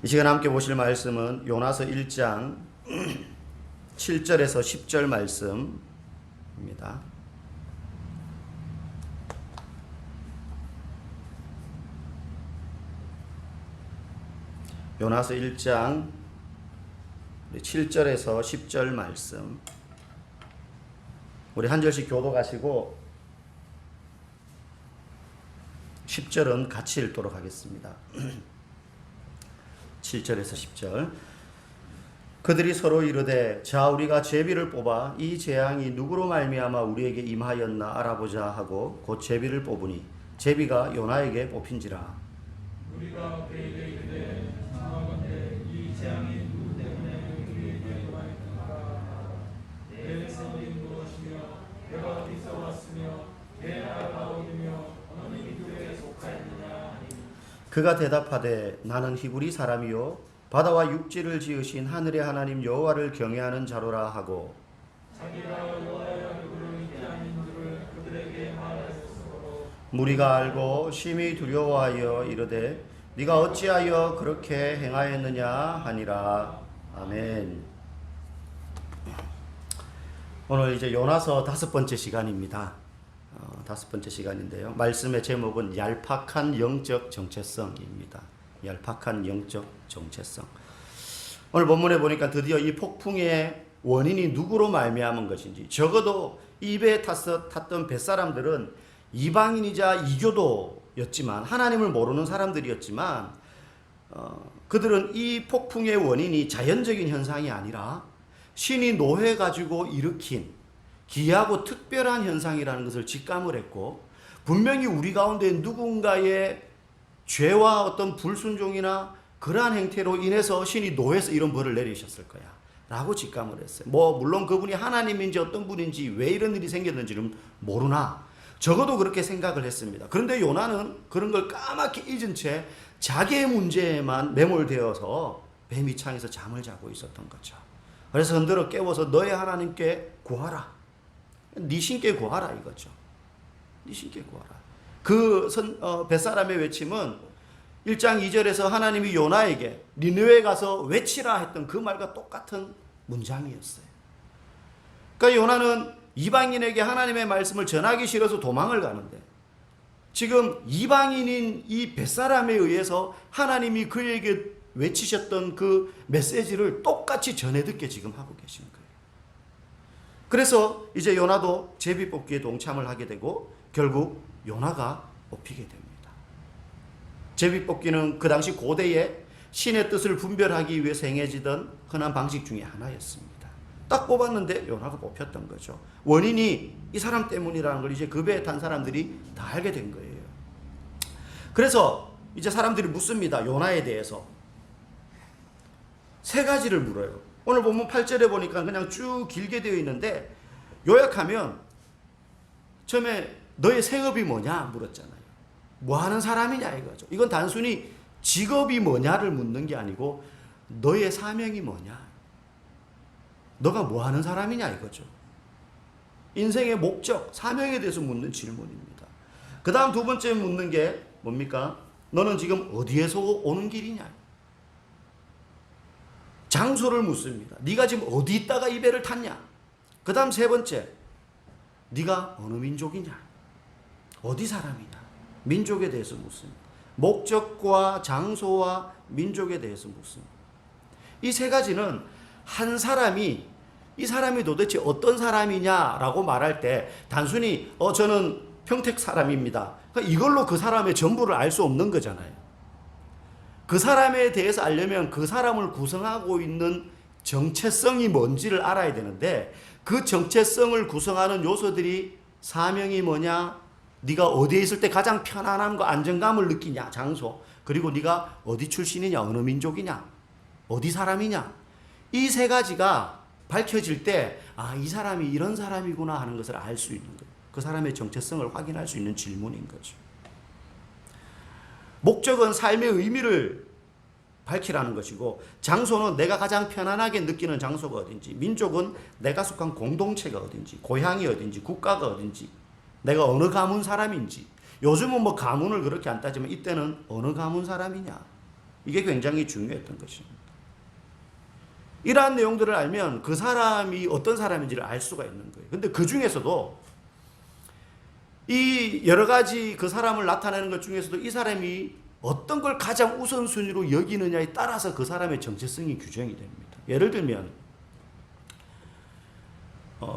이 시간 함께 보실 말씀은 요나서 1장 7절에서 10절 말씀입니다. 요나서 1장 7절에서 10절 말씀. 우리 한 절씩 교독하시고 10절은 같이 읽도록 하겠습니다. 7절에서 10절. 그들이 서로 이르되 자 우리가 제비를 뽑아 이 재앙이 누구로 말미암아 우리에게 임하였나 알아보자 하고 곧 제비를 뽑으니 제비가 요나에게 뽑힌지라. 우리가 그에게 이르되 청하건대 이 재앙이 누구 때문에 우리에게 임하였는가. 내 생이 무엇이며 내가 어디서 왔으며 내 나라가 어디며 어느 민족에 속하였느냐 하니 그가 대답하되 나는 히브리 사람이요 바다와 육지를 지으신 하늘의 하나님 여호와를 경외하는 자로라 하고 자기가 여호와의 얼굴을 잊지 않은 줄을 그들에게 말하였으므로 무리가 알고 심히 두려워하여 이르되 네가 어찌하여 그렇게 행하였느냐 하니라. 아멘. 오늘 이제 요나서 5번째 시간입니다. 5번째 시간인데요. 말씀의 제목은 얄팍한 영적 정체성입니다. 얄팍한 영적 정체성. 오늘 본문에 보니까 드디어 이 폭풍의 원인이 누구로 말미암은 것인지, 적어도 이 배에 탔던 뱃사람들은 이방인이자 이교도였지만 하나님을 모르는 사람들이었지만 그들은 이 폭풍의 원인이 자연적인 현상이 아니라 신이 노해 가지고 일으킨 기이하고 특별한 현상이라는 것을 직감을 했고, 분명히 우리 가운데 누군가의 죄와 어떤 불순종이나 그러한 행태로 인해서 신이 노해서 이런 벌을 내리셨을 거야 라고 직감을 했어요. 물론 그분이 하나님인지 어떤 분인지 왜 이런 일이 생겼는지는 모르나 적어도 그렇게 생각을 했습니다. 그런데 요나는 그런 걸 까맣게 잊은 채 자기의 문제에만 매몰되어서 뱀이 창에서 잠을 자고 있었던 거죠. 그래서 흔들어 깨워서 너의 하나님께 구하라. 네 신께 구하라 이거죠. 네 신께 구하라. 뱃사람의 외침은 1장 2절에서 하나님이 요나에게 니느웨에 가서 외치라 했던 그 말과 똑같은 문장이었어요. 그러니까 요나는 이방인에게 하나님의 말씀을 전하기 싫어서 도망을 가는데, 지금 이방인인 이 뱃사람에 의해서 하나님이 그에게 외치셨던 그 메시지를 똑같이 전해 듣게 지금 하고 계신 거예요. 그래서 이제 요나도 제비 뽑기에 동참을 하게 되고 결국 요나가 뽑히게 됩니다. 제비 뽑기는 그 당시 고대에 신의 뜻을 분별하기 위해서 행해지던 흔한 방식 중에 하나였습니다. 딱 뽑았는데 요나가 뽑혔던 거죠. 원인이 이 사람 때문이라는 걸 이제 그 배에 탄 사람들이 다 알게 된 거예요. 그래서 이제 사람들이 묻습니다. 요나에 대해서 3가지를 물어요. 오늘 본문 8절에 보니까 그냥 쭉 길게 되어 있는데 요약하면 처음에 너의 생업이 뭐냐 물었잖아요. 뭐 하는 사람이냐 이거죠. 이건 단순히 직업이 뭐냐를 묻는 게 아니고 너의 사명이 뭐냐, 너가 뭐 하는 사람이냐 이거죠. 인생의 목적, 사명에 대해서 묻는 질문입니다. 그 다음 2번째 묻는 게 뭡니까? 너는 지금 어디에서 오는 길이냐, 장소를 묻습니다. 네가 지금 어디 있다가 이 배를 탔냐. 그 다음 3번째, 네가 어느 민족이냐, 어디 사람이냐, 민족에 대해서 묻습니다. 목적과 장소와 민족에 대해서 묻습니다. 이 3가지는 한 사람이 이 사람이 도대체 어떤 사람이냐라고 말할 때 단순히 저는 평택 사람입니다, 그러니까 이걸로 그 사람의 전부를 알 수 없는 거잖아요. 그 사람에 대해서 알려면 그 사람을 구성하고 있는 정체성이 뭔지를 알아야 되는데, 그 정체성을 구성하는 요소들이 사명이 뭐냐, 네가 어디에 있을 때 가장 편안함과 안정감을 느끼냐, 장소, 그리고 네가 어디 출신이냐, 어느 민족이냐, 어디 사람이냐, 이 3가지가 밝혀질 때 이 사람이 이런 사람이구나 하는 것을 알 수 있는 거예요. 그 사람의 정체성을 확인할 수 있는 질문인 거죠. 목적은 삶의 의미를 밝히라는 것이고, 장소는 내가 가장 편안하게 느끼는 장소가 어딘지, 민족은 내가 속한 공동체가 어딘지, 고향이 어딘지, 국가가 어딘지, 내가 어느 가문 사람인지. 요즘은 가문을 그렇게 안 따지만 이때는 어느 가문 사람이냐, 이게 굉장히 중요했던 것입니다. 이러한 내용들을 알면 그 사람이 어떤 사람인지를 알 수가 있는 거예요. 근데 그 중에서도 이 여러 가지 그 사람을 나타내는 것 중에서도 이 사람이 어떤 걸 가장 우선순위로 여기느냐에 따라서 그 사람의 정체성이 규정이 됩니다. 예를 들면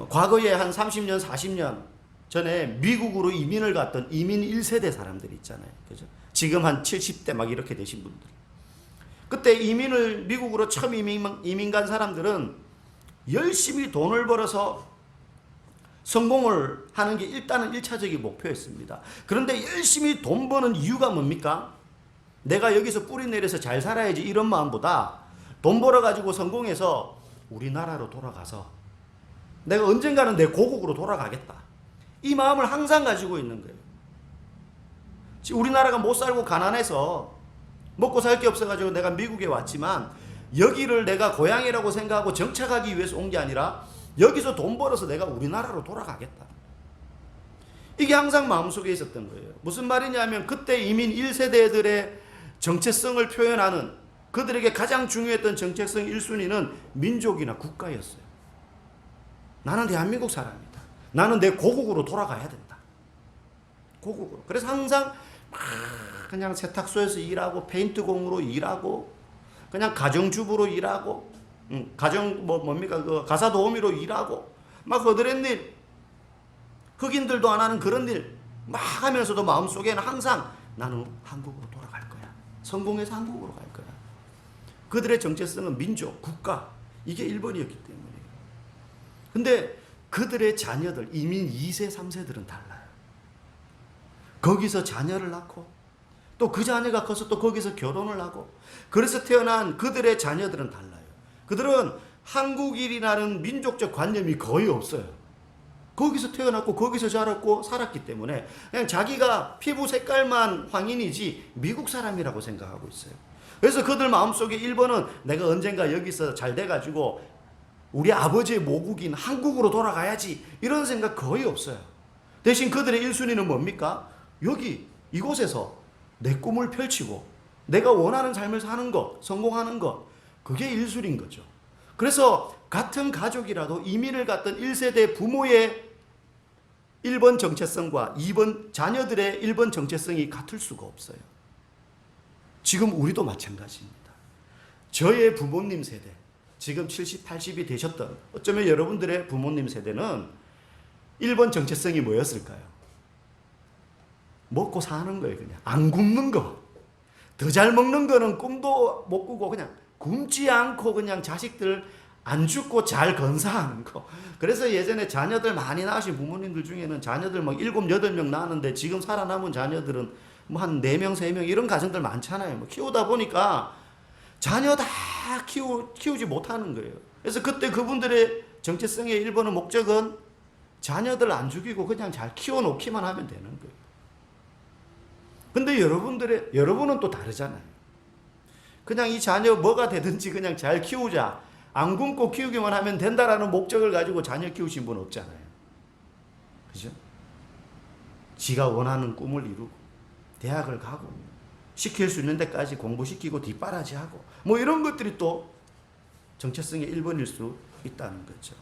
과거에 한 30년, 40년 전에 미국으로 이민을 갔던 이민 1세대 사람들이 있잖아요. 그죠? 지금 한 70대 막 이렇게 되신 분들. 그때 미국으로 처음 이민 간 사람들은 열심히 돈을 벌어서 성공을 하는 게 일단은 1차적인 목표였습니다. 그런데 열심히 돈 버는 이유가 뭡니까? 내가 여기서 뿌리 내려서 잘 살아야지 이런 마음보다 돈 벌어가지고 성공해서 우리나라로 돌아가서 내가 언젠가는 내 고국으로 돌아가겠다. 이 마음을 항상 가지고 있는 거예요. 지금 우리나라가 못 살고 가난해서 먹고 살 게 없어가지고 내가 미국에 왔지만 여기를 내가 고향이라고 생각하고 정착하기 위해서 온 게 아니라 여기서 돈 벌어서 내가 우리나라로 돌아가겠다. 이게 항상 마음속에 있었던 거예요. 무슨 말이냐면 그때 이민 1세대들의 정체성을 표현하는 그들에게 가장 중요했던 정체성 1순위는 민족이나 국가였어요. 나는 대한민국 사람이다. 나는 내 고국으로 돌아가야 된다. 고국으로. 그래서 항상 막 그냥 세탁소에서 일하고 페인트공으로 일하고 그냥 가정주부로 일하고 그 가사 도우미로 일하고 막 허드렛 일, 흑인들도 안 하는 그런 일 막 하면서도 마음속에는 항상 나는 한국으로 돌아갈 거야. 성공해서 한국으로 갈 거야. 그들의 정체성은 민족, 국가 이게 1번이었기 때문이에요. 근데 그들의 자녀들 이민 2세, 3세들은 달라요. 거기서 자녀를 낳고 또 그 자녀가 커서 또 거기서 결혼을 하고 그래서 태어난 그들의 자녀들은 달라요. 그들은 한국인이라는 민족적 관념이 거의 없어요. 거기서 태어났고 거기서 자랐고 살았기 때문에 그냥 자기가 피부 색깔만 황인이지 미국 사람이라고 생각하고 있어요. 그래서 그들 마음속에 1번은 내가 언젠가 여기서 잘 돼가지고 우리 아버지의 모국인 한국으로 돌아가야지 이런 생각 거의 없어요. 대신 그들의 1순위는 뭡니까? 여기 이곳에서 내 꿈을 펼치고 내가 원하는 삶을 사는 것, 성공하는 것 그게 1순위인 거죠. 그래서 같은 가족이라도 이민을 갔던 1세대 부모의 1번 정체성과 2번 자녀들의 1번 정체성이 같을 수가 없어요. 지금 우리도 마찬가지입니다. 저의 부모님 세대, 지금 70, 80이 되셨던 어쩌면 여러분들의 부모님 세대는 1번 정체성이 뭐였을까요? 먹고 사는 거예요. 그냥 안 굶는 거. 더 잘 먹는 거는 꿈도 못 꾸고 그냥 굶지 않고 그냥 자식들 안 죽고 잘 건사하는 거. 그래서 예전에 자녀들 많이 낳으신 부모님들 중에는 자녀들 막 7, 8명 낳았는데 지금 살아남은 자녀들은 뭐 한 4명, 3명 이런 가정들 많잖아요. 뭐 키우다 보니까 자녀 다 키우지 못하는 거예요. 그래서 그때 그분들의 정체성의 1번의 목적은 자녀들 안 죽이고 그냥 잘 키워놓기만 하면 되는 거예요. 근데 여러분은 또 다르잖아요. 그냥 이 자녀 뭐가 되든지 그냥 잘 키우자. 안 굶고 키우기만 하면 된다라는 목적을 가지고 자녀 키우신 분 없잖아요. 그죠? 지가 원하는 꿈을 이루고 대학을 가고 시킬 수 있는 데까지 공부시키고 뒷바라지하고 뭐 이런 것들이 또 정체성의 1번일 수 있다는 거죠.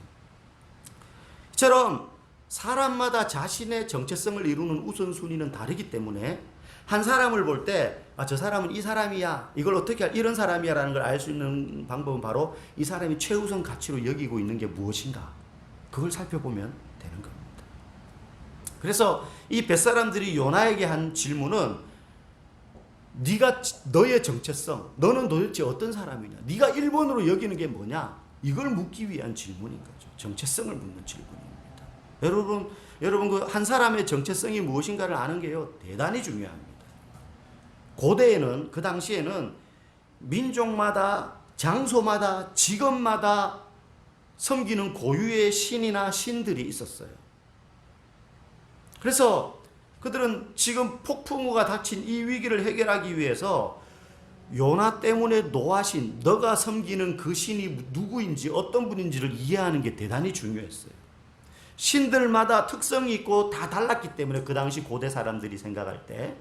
이처럼 사람마다 자신의 정체성을 이루는 우선순위는 다르기 때문에 한 사람을 볼 때 저 사람은 이 사람이야. 이걸 어떻게 이런 사람이야 라는 걸 알 수 있는 방법은 바로 이 사람이 최우선 가치로 여기고 있는 게 무엇인가. 그걸 살펴보면 되는 겁니다. 그래서 이 뱃사람들이 요나에게 한 질문은 너의 정체성, 너는 도대체 어떤 사람이냐. 네가 1번으로 여기는 게 뭐냐. 이걸 묻기 위한 질문인 거죠. 정체성을 묻는 질문입니다. 여러분 그 한 사람의 정체성이 무엇인가를 아는 게요. 대단히 중요합니다. 고대에는 그 당시에는 민족마다 장소마다 직업마다 섬기는 고유의 신이나 신들이 있었어요. 그래서 그들은 지금 폭풍우가 닥친 이 위기를 해결하기 위해서 요나 때문에 노하신 너가 섬기는 그 신이 누구인지 어떤 분인지를 이해하는 게 대단히 중요했어요. 신들마다 특성이 있고 다 달랐기 때문에 그 당시 고대 사람들이 생각할 때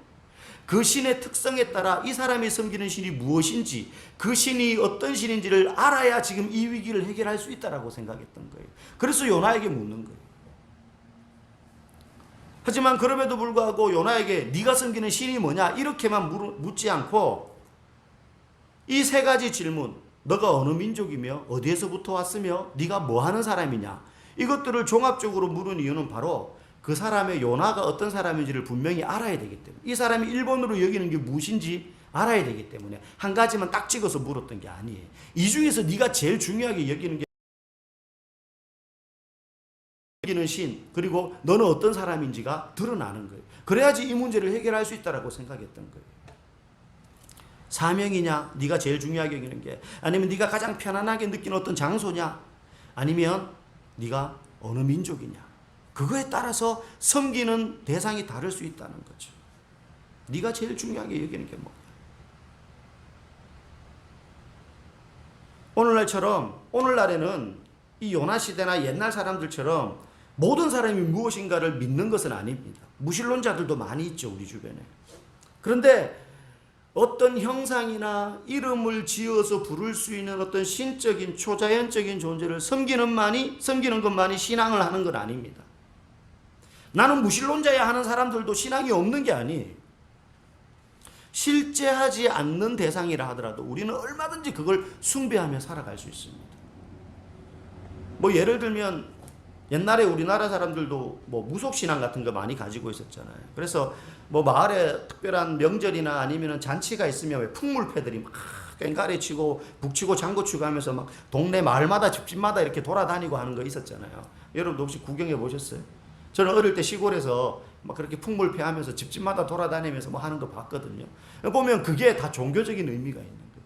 그 신의 특성에 따라 이 사람이 섬기는 신이 무엇인지, 그 신이 어떤 신인지를 알아야 지금 이 위기를 해결할 수 있다라고 생각했던 거예요. 그래서 요나에게 묻는 거예요. 하지만 그럼에도 불구하고 요나에게 네가 섬기는 신이 뭐냐 이렇게만 묻지 않고 이 세 가지 질문, 너가 어느 민족이며 어디에서부터 왔으며 네가 뭐 하는 사람이냐, 이것들을 종합적으로 물은 이유는 바로 그 사람의 요나가 어떤 사람인지를 분명히 알아야 되기 때문에, 이 사람이 일본으로 여기는 게 무엇인지 알아야 되기 때문에 한 가지만 딱 찍어서 물었던 게 아니에요. 이 중에서 네가 제일 중요하게 여기는 게 여기는 신, 그리고 너는 어떤 사람인지가 드러나는 거예요. 그래야지 이 문제를 해결할 수 있다라고 생각했던 거예요. 사명이냐, 네가 제일 중요하게 여기는 게, 아니면 네가 가장 편안하게 느끼는 어떤 장소냐, 아니면 네가 어느 민족이냐, 그거에 따라서 섬기는 대상이 다를 수 있다는 거죠. 네가 제일 중요하게 여기는 게 뭐야? 오늘날에는 이 요나 시대나 옛날 사람들처럼 모든 사람이 무엇인가를 믿는 것은 아닙니다. 무신론자들도 많이 있죠, 우리 주변에. 그런데 어떤 형상이나 이름을 지어서 부를 수 있는 어떤 신적인 초자연적인 존재를 섬기는 것만이 신앙을 하는 건 아닙니다. 나는 무신론자야 하는 사람들도 신앙이 없는 게 아니에요. 실제하지 않는 대상이라 하더라도 우리는 얼마든지 그걸 숭배하며 살아갈 수 있습니다. 뭐 예를 들면 옛날에 우리나라 사람들도 뭐 무속신앙 같은 거 많이 가지고 있었잖아요. 그래서 뭐 마을에 특별한 명절이나 아니면 잔치가 있으면 왜 풍물패들이 막 꽹가리 치고 북치고 장구치고 하면서 막 동네 마을마다 집집마다 이렇게 돌아다니고 하는 거 있었잖아요. 여러분도 혹시 구경해 보셨어요? 저는 어릴 때 시골에서 막 그렇게 풍물패 하면서 집집마다 돌아다니면서 뭐 하는 거 봤거든요. 보면 그게 다 종교적인 의미가 있는 거예요.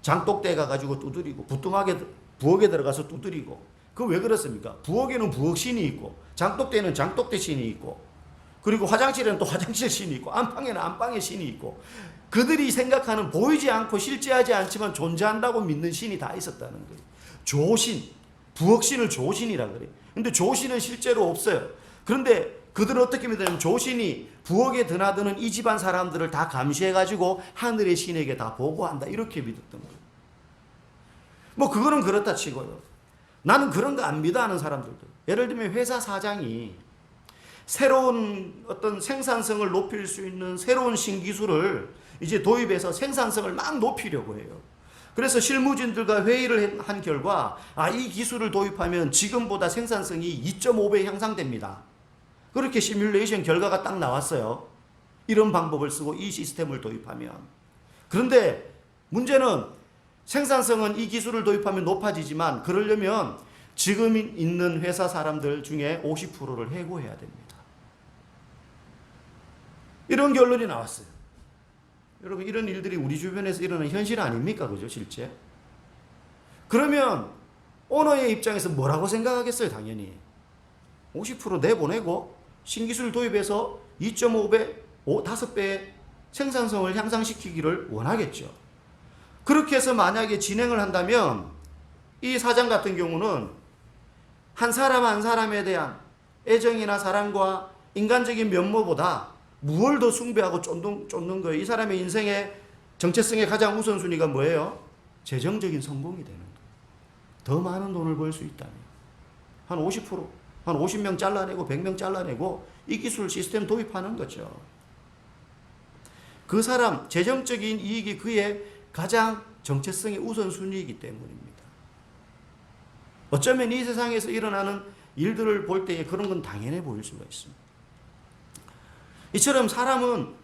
장독대 가가지고 두드리고, 부엌에 들어가서 두드리고. 그 왜 그렇습니까? 부엌에는 부엌신이 있고, 장독대에는 장독대 신이 있고, 그리고 화장실에는 또 화장실 신이 있고, 안방에는 안방의 신이 있고, 그들이 생각하는 보이지 않고 실제하지 않지만 존재한다고 믿는 신이 다 있었다는 거예요. 조신, 부엌신을 조신이라 그래요. 근데 조신은 실제로 없어요. 그런데 그들은 어떻게 믿냐면 조신이 부엌에 드나드는 이 집안 사람들을 다 감시해가지고 하늘의 신에게 다 보고한다, 이렇게 믿었던 거예요. 뭐 그거는 그렇다 치고요. 나는 그런 거 안 믿어 하는 사람들도, 예를 들면 회사 사장이 새로운 어떤 생산성을 높일 수 있는 새로운 신기술을 이제 도입해서 생산성을 막 높이려고 해요. 그래서 실무진들과 회의를 한 결과, 이 기술을 도입하면 지금보다 생산성이 2.5배 향상됩니다. 그렇게 시뮬레이션 결과가 딱 나왔어요. 이런 방법을 쓰고 이 시스템을 도입하면. 그런데 문제는 생산성은 이 기술을 도입하면 높아지지만, 그러려면 지금 있는 회사 사람들 중에 50%를 해고해야 됩니다. 이런 결론이 나왔어요. 여러분, 이런 일들이 우리 주변에서 일어나는 현실 아닙니까? 그죠? 실제. 그러면 오너의 입장에서 뭐라고 생각하겠어요? 당연히 50% 내보내고 신기술 도입해서 2.5배, 5배의 생산성을 향상시키기를 원하겠죠. 그렇게 해서 만약에 진행을 한다면 이 사장 같은 경우는 한 사람 한 사람에 대한 애정이나 사랑과 인간적인 면모보다 무엇을 더 숭배하고 쫓는 거예요? 이 사람의 인생의 정체성의 가장 우선순위가 뭐예요? 재정적인 성공이 되는 거예요. 더 많은 돈을 벌 수 있다면 한 50%, 한 50명 잘라내고 100명 잘라내고 이 기술 시스템 도입하는 거죠. 그 사람 재정적인 이익이 그의 가장 정체성의 우선순위이기 때문입니다. 어쩌면 이 세상에서 일어나는 일들을 볼 때에 그런 건 당연해 보일 수가 있습니다. 이처럼 사람은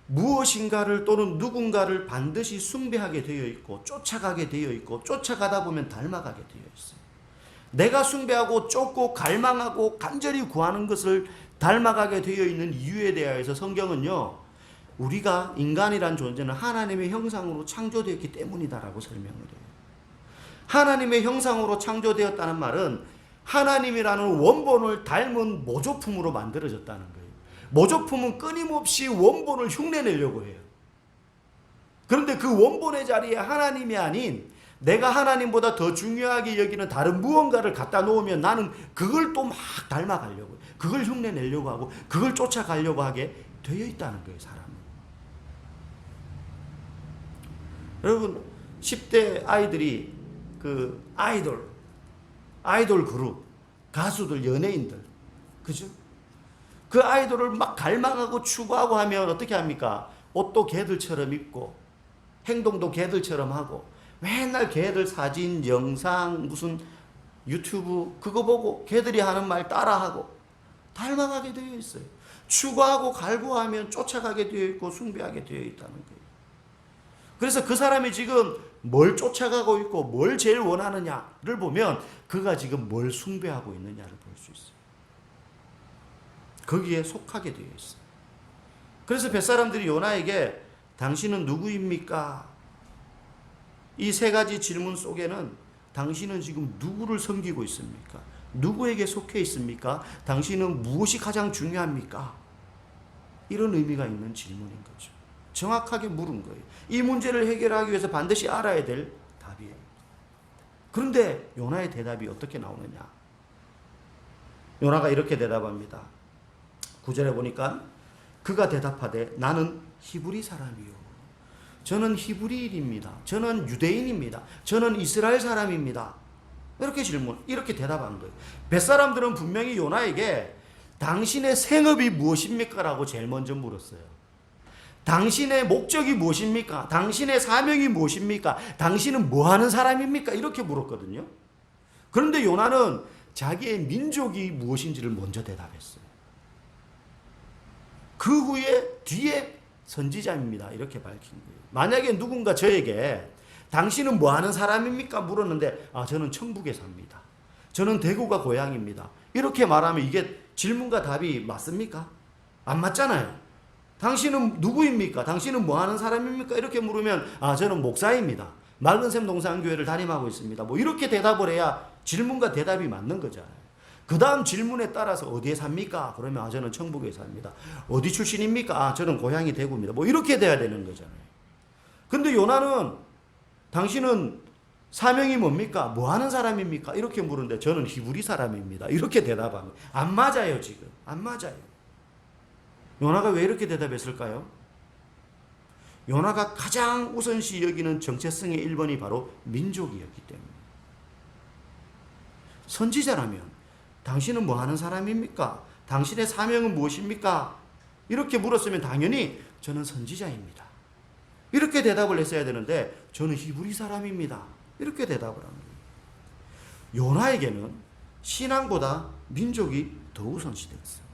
무엇인가를 또는 누군가를 반드시 숭배하게 되어 있고 쫓아가게 되어 있고 쫓아가다 보면 닮아가게 되어 있어요. 내가 숭배하고 쫓고 갈망하고 간절히 구하는 것을 닮아가게 되어 있는 이유에 대하여서 성경은요, 우리가 인간이란 존재는 하나님의 형상으로 창조되었기 때문이다라고 설명을 해요. 하나님의 형상으로 창조되었다는 말은 하나님이라는 원본을 닮은 모조품으로 만들어졌다는 거예요. 모조품은 끊임없이 원본을 흉내내려고 해요. 그런데 그 원본의 자리에 하나님이 아닌 내가 하나님보다 더 중요하게 여기는 다른 무언가를 갖다 놓으면 나는 그걸 또 막 닮아가려고, 그걸 흉내내려고 하고 그걸 쫓아가려고 하게 되어 있다는 거예요, 사람은. 여러분 10대 아이들이 그 아이돌 그룹, 가수들, 연예인들, 그죠? 그 아이돌을 막 갈망하고 추구하고 하면 어떻게 합니까? 옷도 걔들처럼 입고 행동도 걔들처럼 하고 맨날 걔들 사진, 영상, 무슨 유튜브 그거 보고 걔들이 하는 말 따라하고 닮아가게 되어 있어요. 추구하고 갈구하면 쫓아가게 되어 있고 숭배하게 되어 있다는 거예요. 그래서 그 사람이 지금 뭘 쫓아가고 있고 뭘 제일 원하느냐를 보면 그가 지금 뭘 숭배하고 있느냐를 볼 수 있어요. 거기에 속하게 되어 있어요. 그래서 뱃사람들이 요나에게 당신은 누구입니까? 이 세 가지 질문 속에는 당신은 지금 누구를 섬기고 있습니까? 누구에게 속해 있습니까? 당신은 무엇이 가장 중요합니까? 이런 의미가 있는 질문인 거죠. 정확하게 물은 거예요. 이 문제를 해결하기 위해서 반드시 알아야 될 답이에요. 그런데 요나의 대답이 어떻게 나오느냐? 요나가 이렇게 대답합니다. 9절에 보니까 그가 대답하되 나는 히브리 사람이요. 저는 히브리인입니다. 저는 유대인입니다. 저는 이스라엘 사람입니다. 이렇게 대답한 거예요. 뱃사람들은 분명히 요나에게 당신의 생업이 무엇입니까? 라고 제일 먼저 물었어요. 당신의 목적이 무엇입니까? 당신의 사명이 무엇입니까? 당신은 뭐 하는 사람입니까? 이렇게 물었거든요. 그런데 요나는 자기의 민족이 무엇인지를 먼저 대답했어요. 그 후에 뒤에 선지자입니다. 이렇게 밝힌 거예요. 만약에 누군가 저에게 당신은 뭐 하는 사람입니까? 물었는데 저는 천북에 삽니다. 저는 대구가 고향입니다. 이렇게 말하면 이게 질문과 답이 맞습니까? 안 맞잖아요. 당신은 누구입니까? 당신은 뭐 하는 사람입니까? 이렇게 물으면 저는 목사입니다. 맑은샘 동산교회를 담임하고 있습니다. 뭐 이렇게 대답을 해야 질문과 대답이 맞는 거잖아요. 그 다음 질문에 따라서 어디에 삽니까? 그러면 저는 청북에 삽니다. 어디 출신입니까? 저는 고향이 대구입니다. 뭐 이렇게 돼야 되는 거잖아요. 근데 요나는 당신은 사명이 뭡니까? 뭐 하는 사람입니까? 이렇게 물은데 저는 히브리 사람입니다. 이렇게 대답합니다. 안 맞아요, 지금. 안 맞아요. 요나가 왜 이렇게 대답했을까요? 요나가 가장 우선시 여기는 정체성의 1번이 바로 민족이었기 때문에. 선지자라면 당신은 뭐 하는 사람입니까? 당신의 사명은 무엇입니까? 이렇게 물었으면 당연히 저는 선지자입니다. 이렇게 대답을 했어야 되는데 저는 히브리 사람입니다. 이렇게 대답을 합니다. 요나에게는 신앙보다 민족이 더 우선시되었어요.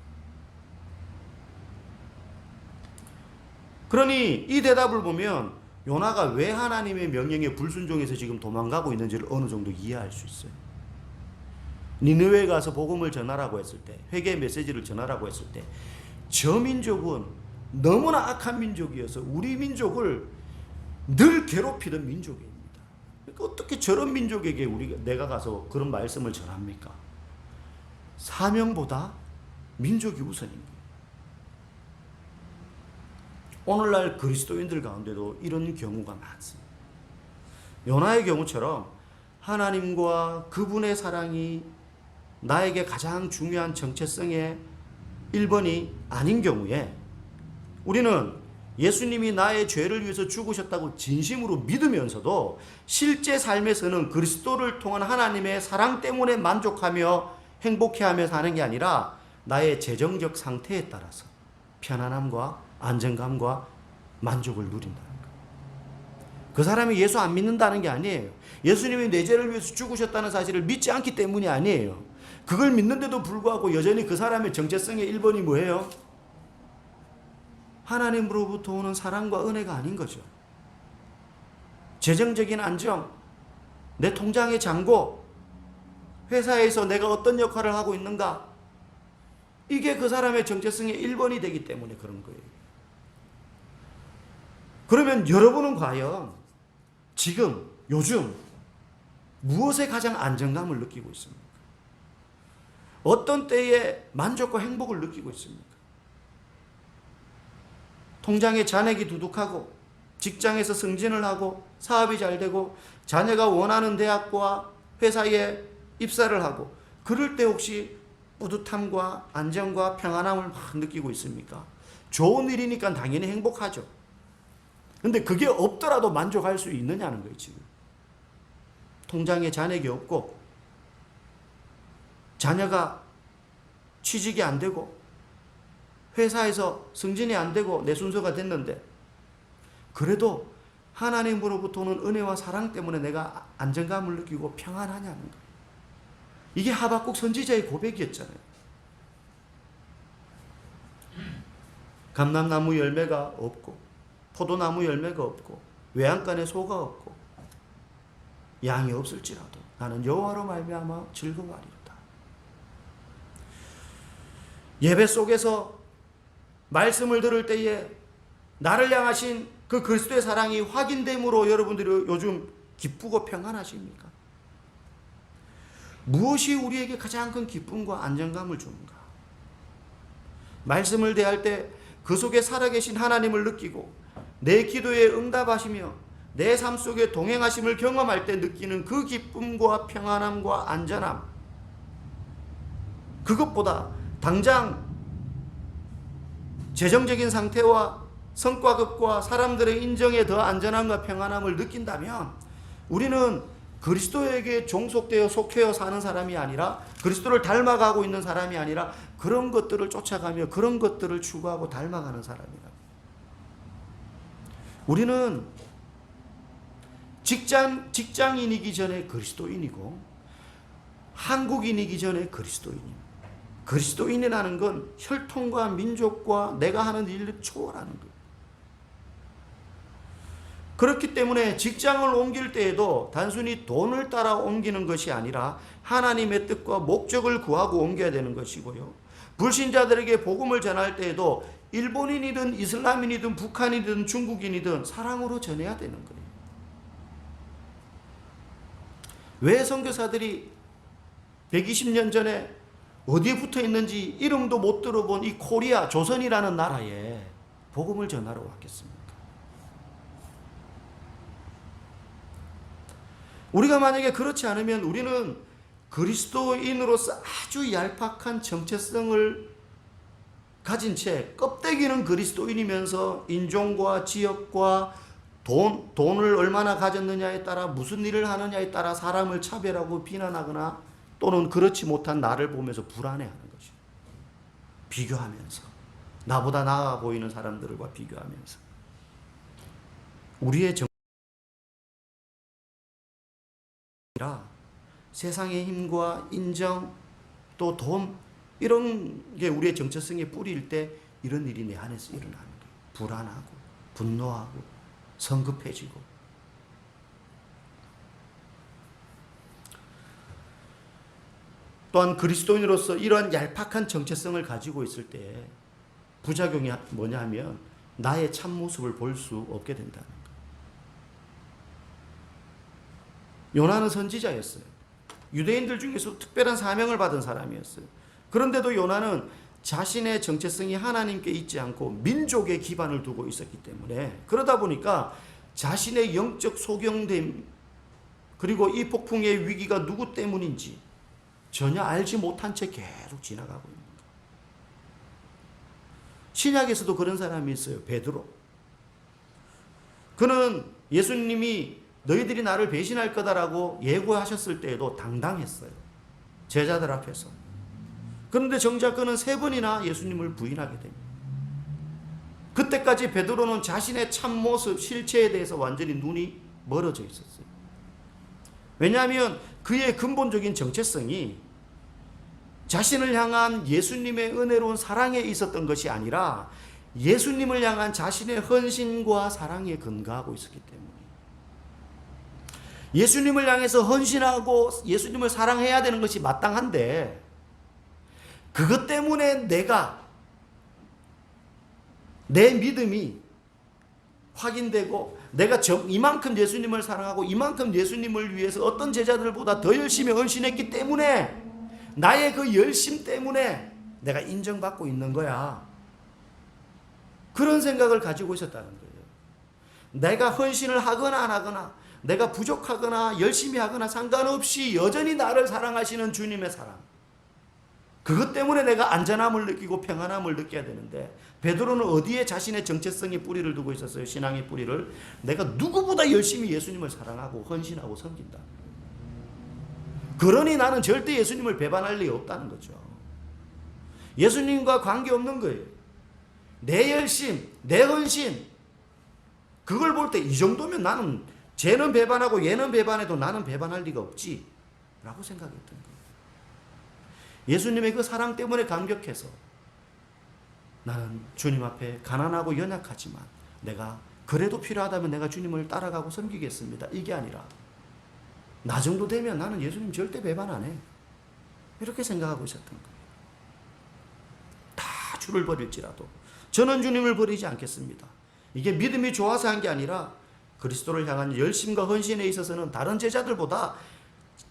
그러니 이 대답을 보면 요나가 왜 하나님의 명령에 불순종해서 지금 도망가고 있는지를 어느 정도 이해할 수 있어요. 니느웨에 가서 복음을 전하라고 했을 때, 회개의 메시지를 전하라고 했을 때, 저 민족은 너무나 악한 민족이어서 우리 민족을 늘 괴롭히던 민족입니다. 그러니까 어떻게 저런 민족에게 내가 가서 그런 말씀을 전합니까? 사명보다 민족이 우선입니다. 오늘날 그리스도인들 가운데도 이런 경우가 많습니다. 요나의 경우처럼 하나님과 그분의 사랑이 나에게 가장 중요한 정체성의 1번이 아닌 경우에 우리는 예수님이 나의 죄를 위해서 죽으셨다고 진심으로 믿으면서도 실제 삶에서는 그리스도를 통한 하나님의 사랑 때문에 만족하며 행복해하며 사는 게 아니라 나의 재정적 상태에 따라서 편안함과 안정감과 만족을 누린다는 거예요. 그 사람이 예수 안 믿는다는 게 아니에요. 예수님이 내 죄를 위해서 죽으셨다는 사실을 믿지 않기 때문이 아니에요. 그걸 믿는데도 불구하고 여전히 그 사람의 정체성의 1번이 뭐예요? 하나님으로부터 오는 사랑과 은혜가 아닌 거죠. 재정적인 안정, 내 통장의 잔고, 회사에서 내가 어떤 역할을 하고 있는가, 이게 그 사람의 정체성의 1번이 되기 때문에 그런 거예요. 그러면 여러분은 과연 지금 요즘 무엇에 가장 안정감을 느끼고 있습니까? 어떤 때에 만족과 행복을 느끼고 있습니까? 통장에 잔액이 두둑하고 직장에서 승진을 하고 사업이 잘 되고 자녀가 원하는 대학과 회사에 입사를 하고 그럴 때 혹시 뿌듯함과 안정과 평안함을 막 느끼고 있습니까? 좋은 일이니까 당연히 행복하죠. 근데 그게 없더라도 만족할 수 있느냐는 거예요, 지금. 통장에 잔액이 없고, 자녀가 취직이 안 되고, 회사에서 승진이 안 되고 내 순서가 됐는데, 그래도 하나님으로부터는 은혜와 사랑 때문에 내가 안정감을 느끼고 평안하냐는 거예요. 이게 하박국 선지자의 고백이었잖아요. 감람나무 열매가 없고, 포도나무 열매가 없고, 외양간에 소가 없고, 양이 없을지라도 나는 여호와로 말미암아 즐거워하리로다. 예배 속에서 말씀을 들을 때에 나를 향하신 그 그리스도의 사랑이 확인됨으로 여러분들이 요즘 기쁘고 평안하십니까? 무엇이 우리에게 가장 큰 기쁨과 안정감을 주는가? 말씀을 대할 때 그 속에 살아계신 하나님을 느끼고 내 기도에 응답하시며 내 삶 속에 동행하심을 경험할 때 느끼는 그 기쁨과 평안함과 안전함, 그것보다 당장 재정적인 상태와 성과급과 사람들의 인정에 더 안전함과 평안함을 느낀다면 우리는 그리스도에게 종속되어 속해여 사는 사람이 아니라, 그리스도를 닮아가고 있는 사람이 아니라 그런 것들을 쫓아가며 그런 것들을 추구하고 닮아가는 사람이라고. 우리는 직장인이기 전에 그리스도인이고 한국인이기 전에 그리스도인입니다. 그리스도인이라는 건 혈통과 민족과 내가 하는 일을 초월하는 거예요. 그렇기 때문에 직장을 옮길 때에도 단순히 돈을 따라 옮기는 것이 아니라 하나님의 뜻과 목적을 구하고 옮겨야 되는 것이고요. 불신자들에게 복음을 전할 때에도 일본인이든 이슬람인이든 북한이든 중국인이든 사랑으로 전해야 되는 거예요. 왜 선교사들이 120년 전에 어디에 붙어 있는지 이름도 못 들어본 이 코리아, 조선이라는 나라에 복음을 전하러 왔겠습니까? 우리가 만약에 그렇지 않으면 우리는 그리스도인으로서 아주 얄팍한 정체성을 가진 채 껍데기는 그리스도인이면서 인종과 지역과 돈을 얼마나 가졌느냐에 따라 무슨 일을 하느냐에 따라 사람을 차별하고 비난하거나 또는 그렇지 못한 나를 보면서 불안해하는 것이죠. 비교하면서 나보다 나아 보이는 사람들과 비교하면서 우리의 세상의 힘과 인정 또 돈 이런 게 우리의 정체성의 뿌리일 때 이런 일이 내 안에서 일어나는 거예요. 불안하고 분노하고 성급해지고. 또한 그리스도인으로서 이러한 얄팍한 정체성을 가지고 있을 때 부작용이 뭐냐 하면 나의 참모습을 볼 수 없게 된다는 거예요. 요나는 선지자였어요. 유대인들 중에서 특별한 사명을 받은 사람이었어요. 그런데도 요나는 자신의 정체성이 하나님께 있지 않고 민족에 기반을 두고 있었기 때문에, 그러다 보니까 자신의 영적 소경됨 그리고 이 폭풍의 위기가 누구 때문인지 전혀 알지 못한 채 계속 지나가고 있는 거예요. 신약에서도 그런 사람이 있어요. 베드로. 그는 예수님이 너희들이 나를 배신할 거다라고 예고하셨을 때에도 당당했어요. 제자들 앞에서. 그런데 정작 그는 3번이나 예수님을 부인하게 됩니다. 그때까지 베드로는 자신의 참모습, 실체에 대해서 완전히 눈이 멀어져 있었어요. 왜냐하면 그의 근본적인 정체성이 자신을 향한 예수님의 은혜로운 사랑에 있었던 것이 아니라 예수님을 향한 자신의 헌신과 사랑에 근거하고 있었기 때문에, 예수님을 향해서 헌신하고 예수님을 사랑해야 되는 것이 마땅한데 그것 때문에 내 믿음이 확인되고 내가 이만큼 예수님을 사랑하고 이만큼 예수님을 위해서 어떤 제자들보다 더 열심히 헌신했기 때문에 나의 그 열심 때문에 내가 인정받고 있는 거야. 그런 생각을 가지고 있었다는 거예요. 내가 헌신을 하거나 안 하거나 내가 부족하거나 열심히 하거나 상관없이 여전히 나를 사랑하시는 주님의 사랑, 그것 때문에 내가 안전함을 느끼고 평안함을 느껴야 되는데, 베드로는 어디에 자신의 정체성의 뿌리를 두고 있었어요? 신앙의 뿌리를. 내가 누구보다 열심히 예수님을 사랑하고 헌신하고 섬긴다. 그러니 나는 절대 예수님을 배반할 리 없다는 거죠. 예수님과 관계없는 거예요. 내 열심, 내 헌신, 그걸 볼 때 이 정도면 나는 쟤는 배반하고 얘는 배반해도 나는 배반할 리가 없지 라고 생각했던 거예요. 예수님의 그 사랑 때문에 감격해서 나는 주님 앞에 가난하고 연약하지만 내가 그래도 필요하다면 내가 주님을 따라가고 섬기겠습니다. 이게 아니라 나 정도 되면 나는 예수님 절대 배반 안 해. 이렇게 생각하고 있었던 거예요. 다 주를 버릴지라도 저는 주님을 버리지 않겠습니다. 이게 믿음이 좋아서 한 게 아니라 그리스도를 향한 열심과 헌신에 있어서는 다른 제자들보다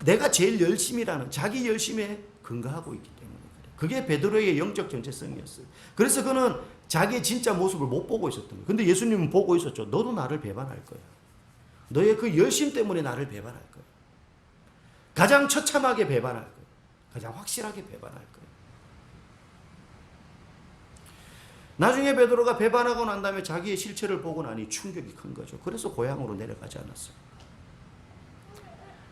내가 제일 열심이라는 자기 열심에 근거하고 있기 때문에 그래요. 그게 베드로의 영적 정체성이었어요. 그래서 그는 자기의 진짜 모습을 못 보고 있었던 거예요. 근데 예수님은 보고 있었죠. 너도 나를 배반할 거야. 너의 그 열심 때문에 나를 배반할 거야. 가장 처참하게 배반할 거야. 가장 확실하게 배반할 거야. 나중에 베드로가 배반하고 난 다음에 자기의 실체를 보고 나니 충격이 큰 거죠. 그래서 고향으로 내려가지 않았어요.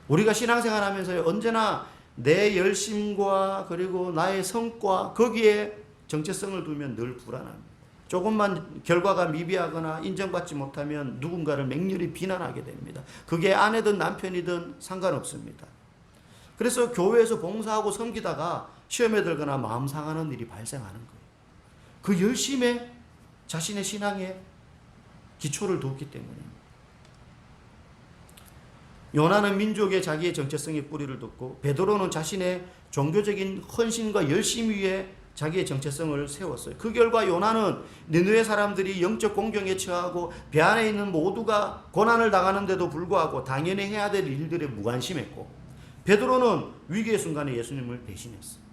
우리가 신앙생활 하면서 언제나 내 열심과 그리고 나의 성과 거기에 정체성을 두면 늘 불안합니다. 조금만 결과가 미비하거나 인정받지 못하면 누군가를 맹렬히 비난하게 됩니다. 그게 아내든 남편이든 상관없습니다. 그래서 교회에서 봉사하고 섬기다가 시험에 들거나 마음 상하는 일이 발생하는 거예요. 그 열심에 자신의 신앙에 기초를 두었기 때문입니다. 요나는 민족의 자기의 정체성의 뿌리를 뒀고 베드로는 자신의 종교적인 헌신과 열심 위에 자기의 정체성을 세웠어요. 그 결과 요나는 니느웨 사람들이 영적 공경에 처하고 배 안에 있는 모두가 고난을 당하는데도 불구하고 당연히 해야 될 일들에 무관심했고, 베드로는 위기의 순간에 예수님을 배신했어요.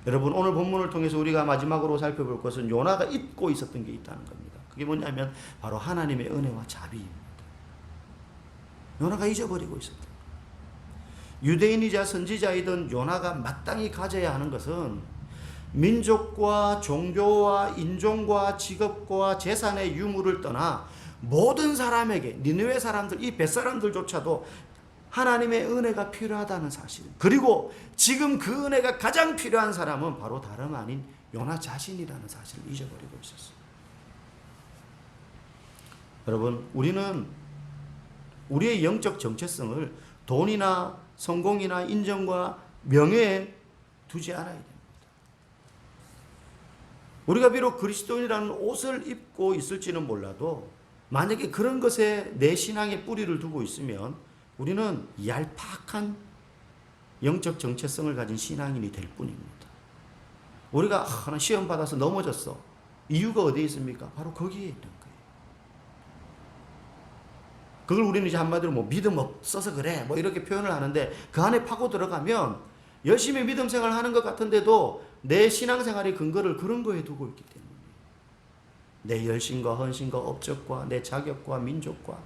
여러분, 오늘 본문을 통해서 우리가 마지막으로 살펴볼 것은 요나가 잊고 있었던 게 있다는 겁니다. 그게 뭐냐면 바로 하나님의 은혜와 자비입니다. 요나가 잊어버리고 있었다. 유대인이자 선지자이던 요나가 마땅히 가져야 하는 것은 민족과 종교와 인종과 직업과 재산의 유무를 떠나 모든 사람에게, 니느웨 사람들, 이 벳사람들조차도 하나님의 은혜가 필요하다는 사실, 그리고 지금 그 은혜가 가장 필요한 사람은 바로 다름 아닌 요나 자신이라는 사실을 잊어버리고 있었어요. 여러분, 우리는 우리의 영적 정체성을 돈이나 성공이나 인정과 명예에 두지 않아야 됩니다. 우리가 비록 그리스도인이라는 옷을 입고 있을지는 몰라도 만약에 그런 것에 내 신앙의 뿌리를 두고 있으면 우리는 얄팍한 영적 정체성을 가진 신앙인이 될 뿐입니다. 우리가 나 시험 받아서 넘어졌어. 이유가 어디에 있습니까? 바로 거기에 있는 거예요. 그걸 우리는 이제 한마디로 믿음 없어서 그래 이렇게 표현을 하는데, 그 안에 파고 들어가면 열심히 믿음 생활 하는 것 같은데도 내 신앙생활의 근거를 그런 거에 두고 있기 때문에 내 열심과 헌신과 업적과 내 자격과 민족과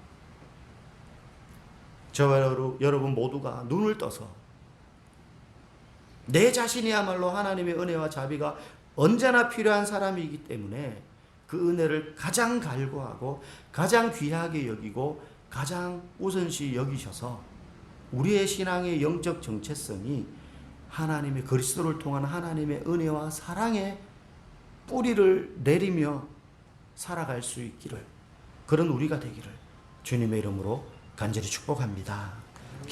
저와 여러분 모두가 눈을 떠서 내 자신이야말로 하나님의 은혜와 자비가 언제나 필요한 사람이기 때문에 그 은혜를 가장 갈구하고 가장 귀하게 여기고 가장 우선시 여기셔서 우리의 신앙의 영적 정체성이 하나님의 그리스도를 통한 하나님의 은혜와 사랑의 뿌리를 내리며 살아갈 수 있기를, 그런 우리가 되기를 주님의 이름으로 간절히 축복합니다.